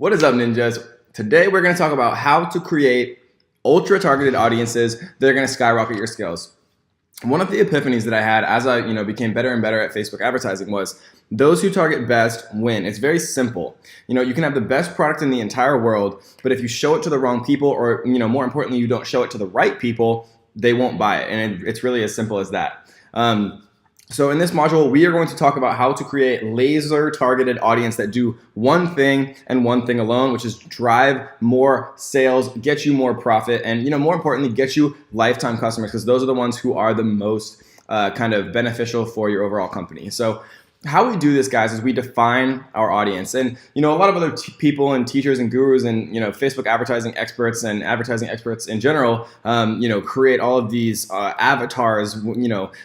What is up, ninjas? Today we're going to talk about how to create ultra targeted audiences that are going to skyrocket your skills. One of the epiphanies that I had as I became better and better at Facebook advertising was those who target best win. It's very simple. You can have the best product in the entire world, but if you show it to the wrong people, or more importantly, you don't show it to the right people, they won't buy it. And it's really as simple as that. So in this module, we are going to talk about how to create laser targeted audience that do one thing and one thing alone, which is drive more sales, get you more profit, and more importantly, get you lifetime customers, because those are the ones who are the most kind of beneficial for your overall company. So how we do this, guys, is we define our audience. And a lot of other people and teachers and gurus and Facebook advertising experts and advertising experts in general create all of these avatars,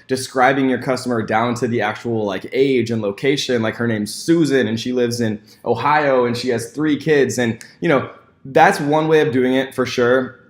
describing your customer down to the actual age and location. Like, her name's Susan and she lives in Ohio and she has 3 kids, and that's one way of doing it for sure.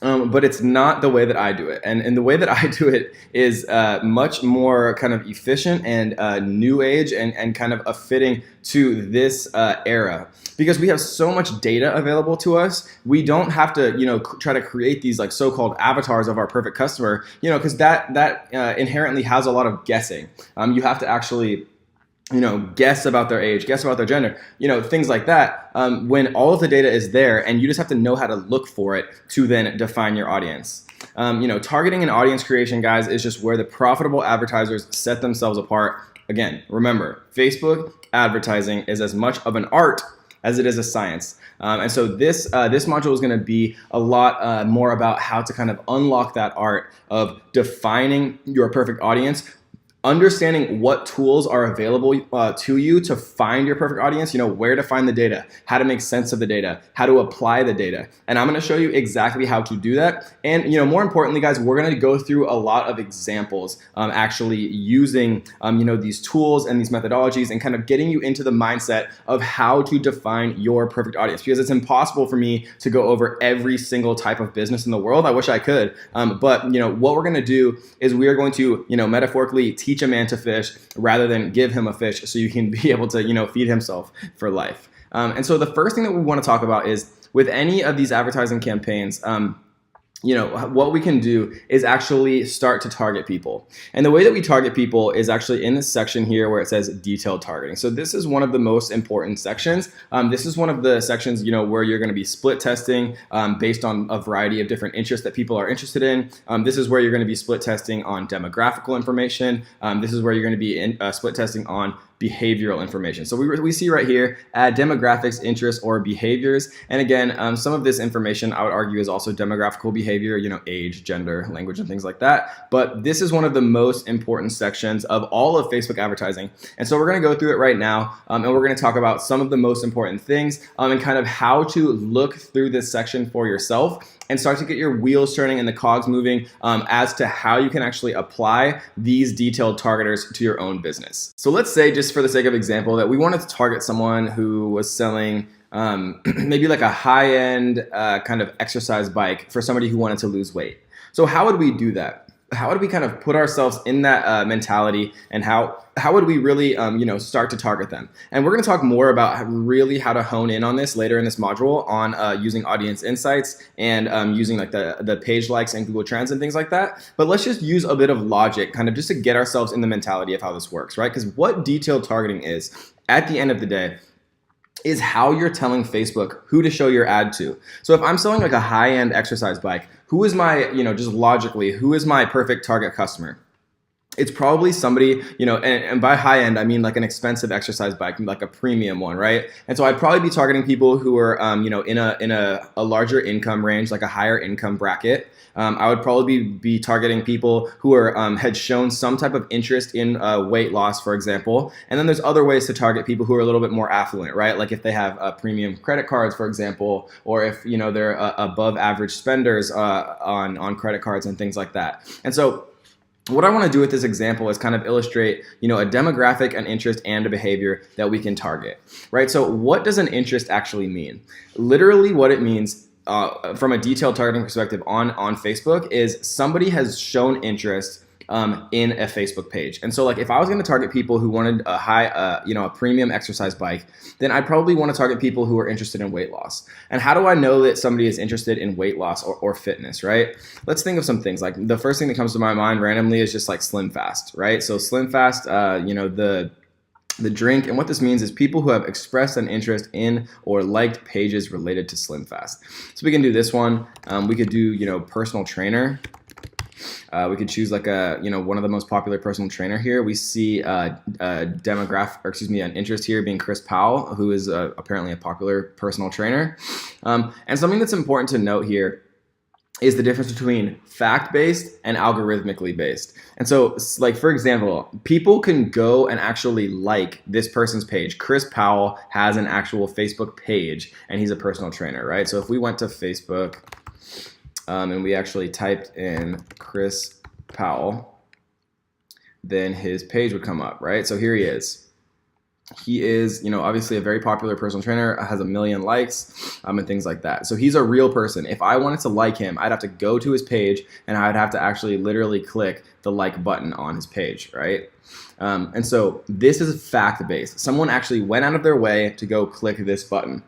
But it's not the way that I do it. And the way that I do it is much more kind of efficient and new age and kind of a fitting to this era. Because we have so much data available to us, we don't have to, try to create these so-called avatars of our perfect customer, because that inherently has a lot of guessing. You have to actually guess about their age, guess about their gender, things like that, when all of the data is there and you just have to know how to look for it to then define your audience. Targeting and audience creation, guys, is just where the profitable advertisers set themselves apart. Again, remember, Facebook advertising is as much of an art as it is a science. And so this module is going to be a lot more about how to kind of unlock that art of defining your perfect audience, understanding what tools are available to you to find your perfect audience, where to find the data, how to make sense of the data, how to apply the data. And I'm going to show you exactly how to do that. And, more importantly, guys, we're going to go through a lot of examples actually using, these tools and these methodologies and kind of getting you into the mindset of how to define your perfect audience, because it's impossible for me to go over every single type of business in the world. I wish I could. But, what we're going to do is we are going to, metaphorically teach a man to fish rather than give him a fish so you can be able to, feed himself for life. And so the first thing that we want to talk about is with any of these advertising campaigns, what we can do is actually start to target people. And the way that we target people is actually in this section here where it says detailed targeting. So this is one of the most important sections. This is one of the sections, where you're going to be split testing based on a variety of different interests that people are interested in. This is where you're going to be split testing on demographical information. This is where you're going to be split testing on behavioral information. So we see right here, add demographics, interests, or behaviors. And again, some of this information I would argue is also demographical behavior, age, gender, language, and things like that. But this is one of the most important sections of all of Facebook advertising. And so we're going to go through it right now, and we're going to talk about some of the most important things and kind of how to look through this section for yourself and start to get your wheels turning and the cogs moving as to how you can actually apply these detailed targeters to your own business. So let's say, just for the sake of example, that we wanted to target someone who was selling maybe a high-end kind of exercise bike for somebody who wanted to lose weight. So how would we do that? How would we kind of put ourselves in that mentality, and how would we really start to target them? And we're going to talk more about really how to hone in on this later in this module on using audience insights and using the page likes and Google Trends and things like that. But let's just use a bit of logic kind of just to get ourselves in the mentality of how this works, right? Because what detailed targeting is, at the end of the day, is how you're telling Facebook who to show your ad to. So if I'm selling a high-end exercise bike, who is my, just logically, who is my perfect target customer? It's probably somebody, and by high end, I mean an expensive exercise bike, like a premium one, right? And so I'd probably be targeting people who are, in a larger income range, like a higher income bracket. I would probably be targeting people who are had shown some type of interest in weight loss, for example. And then there's other ways to target people who are a little bit more affluent, right? Like if they have premium credit cards, for example, or if they're above average spenders on credit cards and things like that. And so what I want to do with this example is kind of illustrate, a demographic, an interest, and a behavior that we can target, right? So what does an interest actually mean? Literally what it means from a detailed targeting perspective on Facebook is somebody has shown interest in a Facebook page. And so like if I was going to target people who wanted a a premium exercise bike, then I'd probably want to target people who are interested in weight loss. And how do I know that somebody is interested in weight loss or fitness, right? Let's think of some things. Like the first thing that comes to my mind randomly is just like Slim Fast, right? So Slim Fast, the drink, and what this means is people who have expressed an interest in or liked pages related to Slim Fast. So we can do this one. We could do, personal trainer. We could choose like one of the most popular personal trainer here. We see an interest here being Chris Powell, who is apparently a popular personal trainer. And something that's important to note here is the difference between fact-based and algorithmically based. And so, like, for example, people can go and actually like this person's page. Chris Powell has an actual Facebook page, and he's a personal trainer, right? So if we went to Facebook and we actually typed in Chris Powell, then his page would come up, right? So here he is. He is, obviously a very popular personal trainer, has 1 million likes, and things like that. So he's a real person. If I wanted to like him, I'd have to go to his page and I'd have to actually literally click the like button on his page, right? And so this is fact-based. Someone actually went out of their way to go click this button.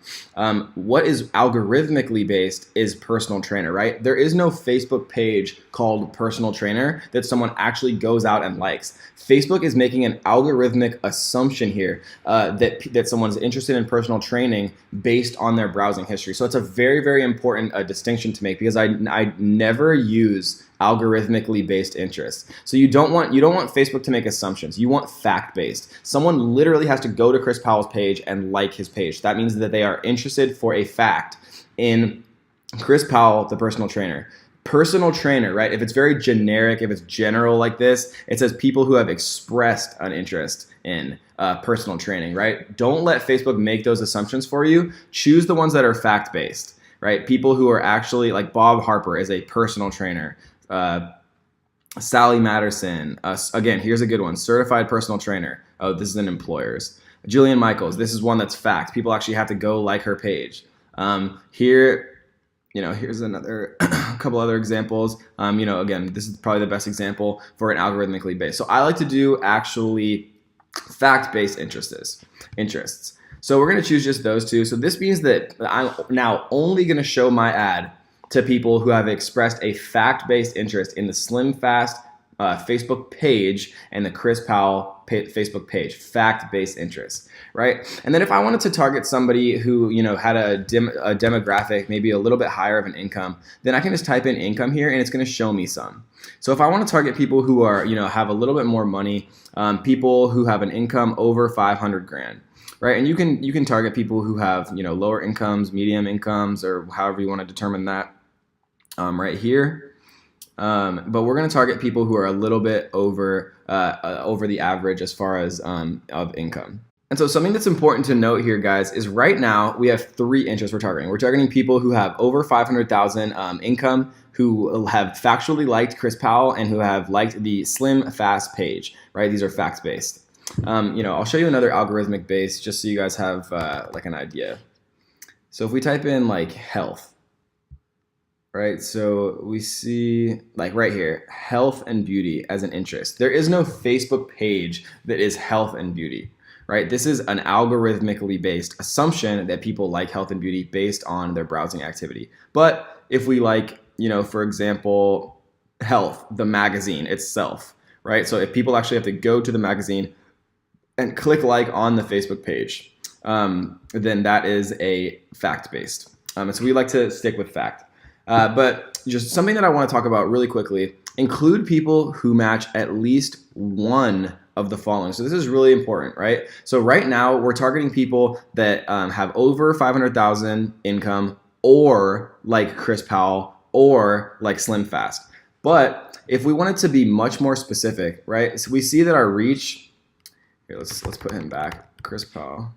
What is algorithmically based is personal trainer, right? There is no Facebook page called personal trainer that someone actually goes out and likes. Facebook is making an algorithmic assumption here that someone's interested in personal training based on their browsing history. So it's a very, very important distinction to make, because I never use algorithmically based interests. So you don't want Facebook to make assumptions. You want fact-based. Someone literally has to go to Chris Powell's page and like his page. That means that they are interested for a fact in Chris Powell, the personal trainer. Personal trainer, right? If it's very generic, if it's general like this, it says people who have expressed an interest in personal training, right? Don't let Facebook make those assumptions for you. Choose the ones that are fact-based, right? People who are actually, like Bob Harper is a personal trainer. Sally Matterson, again, here's a good one, certified personal trainer. Oh, this is an employer's. Jillian Michaels, this is one that's fact. People actually have to go like her page. Here's another couple other examples. Again, this is probably the best example for an algorithmically based. So I like to do actually fact-based interests. So we're going to choose just those two. So this means that I'm now only going to show my ad to people who have expressed a fact-based interest in the Slim Fast Facebook page and the Chris Powell Facebook page, fact-based interest, right? And then if I wanted to target somebody who, had a demographic, maybe a little bit higher of an income, then I can just type in income here and it's going to show me some. So if I want to target people who are, have a little bit more money, people who have an income over 500 grand, right? And you can target people who have, lower incomes, medium incomes, or however you want to determine that. Right here, but we're going to target people who are a little bit over the average as far as of income. And so something that's important to note here, guys, is right now we have 3 interests we're targeting. We're targeting people who have over 500,000 income, who have factually liked Chris Powell, and who have liked the Slim Fast page, right? These are facts-based. I'll show you another algorithmic base just so you guys have like an idea. So if we type in like health, right? So we see like right here, health and beauty as an interest. There is no Facebook page that is health and beauty, right? This is an algorithmically based assumption that people like health and beauty based on their browsing activity. But if we like, for example, health, the magazine itself, right? So if people actually have to go to the magazine and click like on the Facebook page, then that is a fact-based. And so we like to stick with fact. But just something that I want to talk about really quickly, include people who match at least one of the following. So this is really important, right? So right now we're targeting people that have over 500,000 income, or like Chris Powell, or like Slim Fast. But if we wanted to be much more specific, right? So we see that our reach, here, let's put him back, Chris Powell.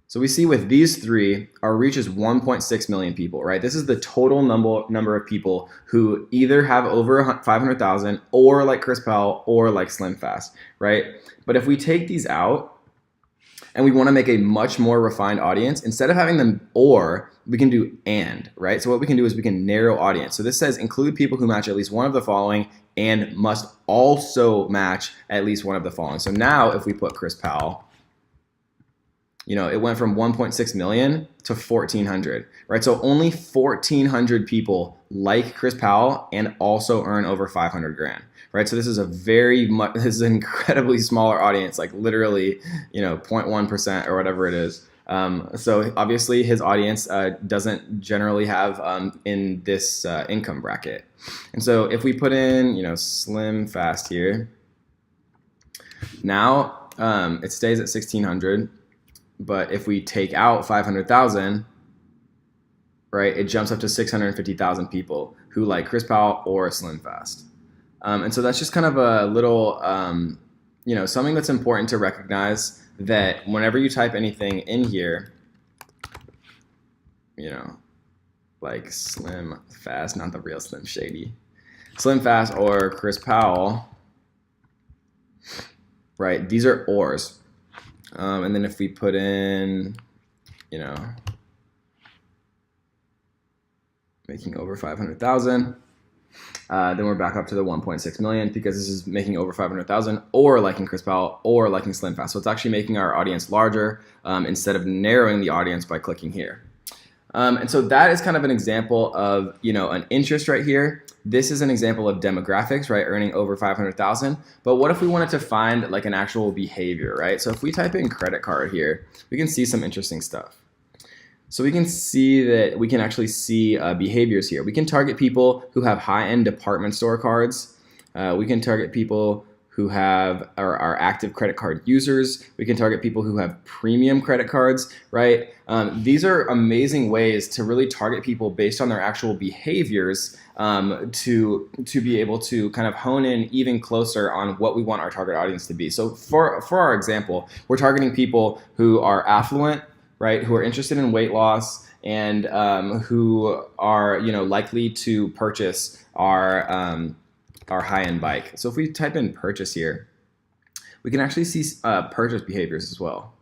So we see with these 3, our reach is 1.6 million people, right? This is the total number of people who either have over 500,000 or like Chris Powell or like Slim Fast, right? But if we take these out, and we want to make a much more refined audience. Instead of having them or, we can do and, right? So what we can do is we can narrow audience. So this says include people who match at least one of the following and must also match at least one of the following. So now if we put Chris Powell, you know, it went from 1.6 million to 1,400, right? So only 1,400 people like Chris Powell and also earn over 500 grand, right? So this is this is an incredibly smaller audience, like literally, you know, 0.1% or whatever it is. So obviously his audience doesn't generally have in this income bracket. And so if we put in, you know, Slim Fast here, now it stays at 1,600. But if we take out 500,000, right, it jumps up to 650,000 people who like Chris Powell or Slim Fast. And so that's just kind of a little, you know, something that's important to recognize, that whenever you type anything in here, you know, like Slim Fast, not the real Slim Shady, Slim Fast or Chris Powell, right, these are ors. And then if we put in, you know, making over 500,000, then we're back up to the 1.6 million because this is making over 500,000 or liking Chris Powell or liking Slim Fast. So it's actually making our audience larger instead of narrowing the audience by clicking here. And so that is kind of an example of, you know, an interest right here. This is an example of demographics, right? Earning over 500,000. But what if we wanted to find like an actual behavior, right? So if we type in credit card here, we can see some interesting stuff. So we can see that we can actually see behaviors here. We can target people who have high-end department store cards. We can target people who have are active credit card users. We can target people who have premium credit cards, right? These are amazing ways to really target people based on their actual behaviors to be able to kind of hone in even closer on what we want our target audience to be. So for our example, we're targeting people who are affluent, right? Who are interested in weight loss and who are, you know, likely to purchase our high-end bike. So if we type in purchase here, we can actually see purchase behaviors as well.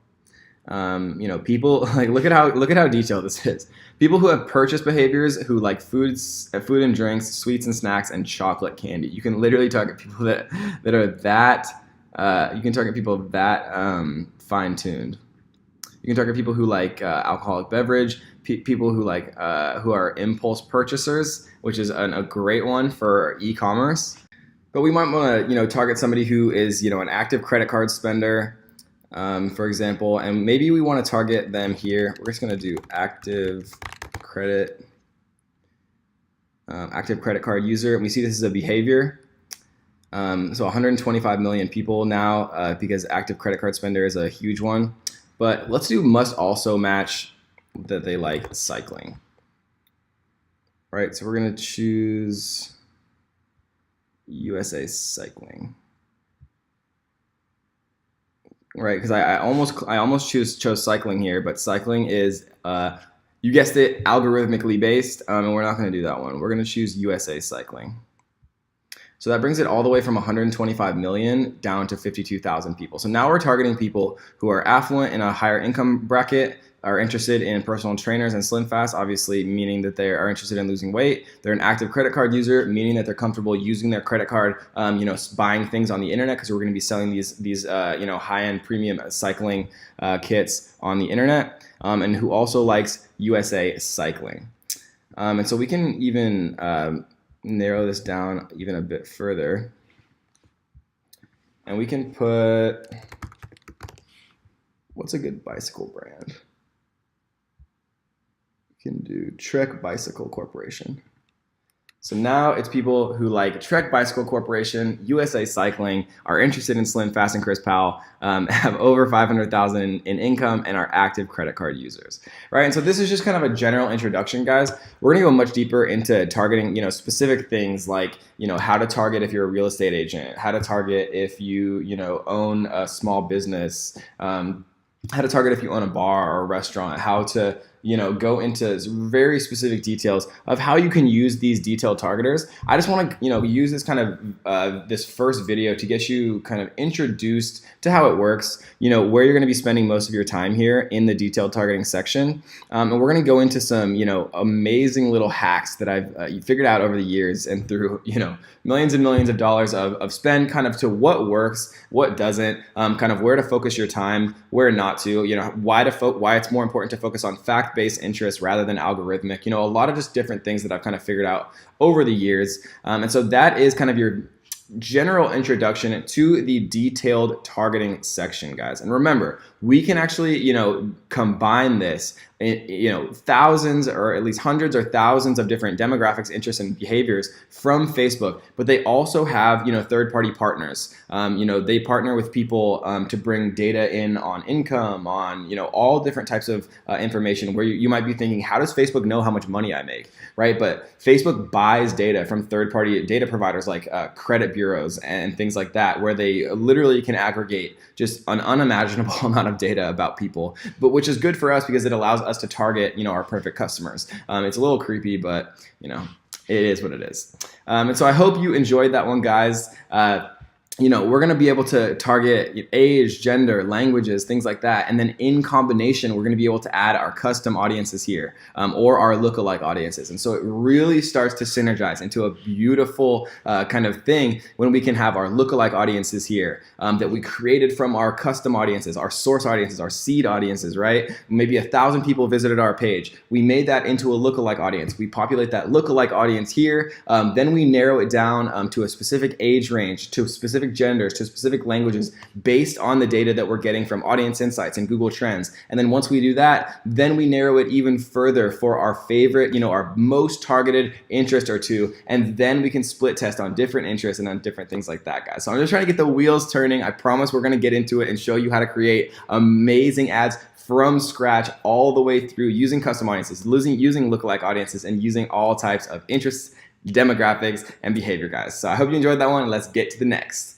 You know, people like look at how detailed this is. People who have purchase behaviors who like food and drinks, sweets and snacks, and chocolate candy. You can literally target people that are that. You can target people that fine-tuned. You can target people who like alcoholic beverage, people who like who are impulse purchasers, which is a great one for e-commerce. But we might want to, you know, target somebody who is, you know, an active credit card spender, for example, and maybe we want to target them here. We're just going to do active credit card user, and we see this is a behavior. So 125 million people now because active credit card spender is a huge one. But let's do must also match that they like cycling. Right, so we're going to choose USA Cycling. Right, because I almost chose cycling here, but cycling is, you guessed it, algorithmically based, and we're not going to do that one. We're going to choose USA Cycling. So that brings it all the way from 125 million down to 52,000 people. So now we're targeting people who are affluent in a higher income bracket, are interested in personal trainers and Slim Fast, obviously meaning that they are interested in losing weight. They're an active credit card user, meaning that they're comfortable using their credit card, you know, buying things on the internet, because we're going to be selling these you know, high-end premium cycling kits on the internet, and who also likes USA Cycling. And so we can even narrow this down even a bit further, and we can put, what's a good bicycle brand? We can do Trek Bicycle Corporation. So now it's people who like Trek Bicycle Corporation, USA Cycling, are interested in Slim Fast and Chris Powell, have over 500,000 in income, and are active credit card users, right? And so this is just kind of a general introduction, guys. We're gonna go much deeper into targeting, you know, specific things like, you know, how to target if you're a real estate agent, how to target if you know, own a small business, how to target if you own a bar or a restaurant, how to go into very specific details of how you can use these detailed targeters. I just want to, use this kind of this first video to get you kind of introduced to how it works, where you're going to be spending most of your time here in the detailed targeting section. And we're going to go into some, amazing little hacks that I've figured out over the years and through, millions and millions of dollars of spend, kind of to what works, what doesn't, kind of where to focus your time, where not to, why it's more important to focus on fact-based interest rather than algorithmic, a lot of just different things that I've kind of figured out over the years. And so that is kind of your general introduction to the detailed targeting section, guys. And remember, we can actually, combine this in, thousands or at least hundreds or thousands of different demographics, interests, and behaviors from Facebook. But they also have, third-party partners. They partner with people to bring data in on income, on, all different types of information where you might be thinking, how does Facebook know how much money I make, right? But Facebook buys data from third-party data providers like credit bureaus and things like that, where they literally can aggregate just an unimaginable amount of data about people, but which is good for us because it allows us to target, our perfect customers. It's a little creepy, but it is what it is. And so I hope you enjoyed that one, guys. We're going to be able to target age, gender, languages, things like that. And then in combination, we're going to be able to add our custom audiences here, or our lookalike audiences. And so it really starts to synergize into a beautiful kind of thing when we can have our lookalike audiences here that we created from our custom audiences, our source audiences, our seed audiences, right? Maybe 1,000 people visited our page. We made that into a lookalike audience. We populate that lookalike audience here. Then we narrow it down to a specific age range, to specific genders, to specific languages based on the data that we're getting from Audience Insights and Google Trends. And then once we do that, then we narrow it even further for our favorite, our most targeted interest or two. And then we can split test on different interests and on different things like that, guys. So I'm just trying to get the wheels turning. I promise we're going to get into it and show you how to create amazing ads from scratch all the way through using custom audiences, using lookalike audiences, and using all types of interests, demographics, and behavior, guys. So I hope you enjoyed that one. Let's get to the next.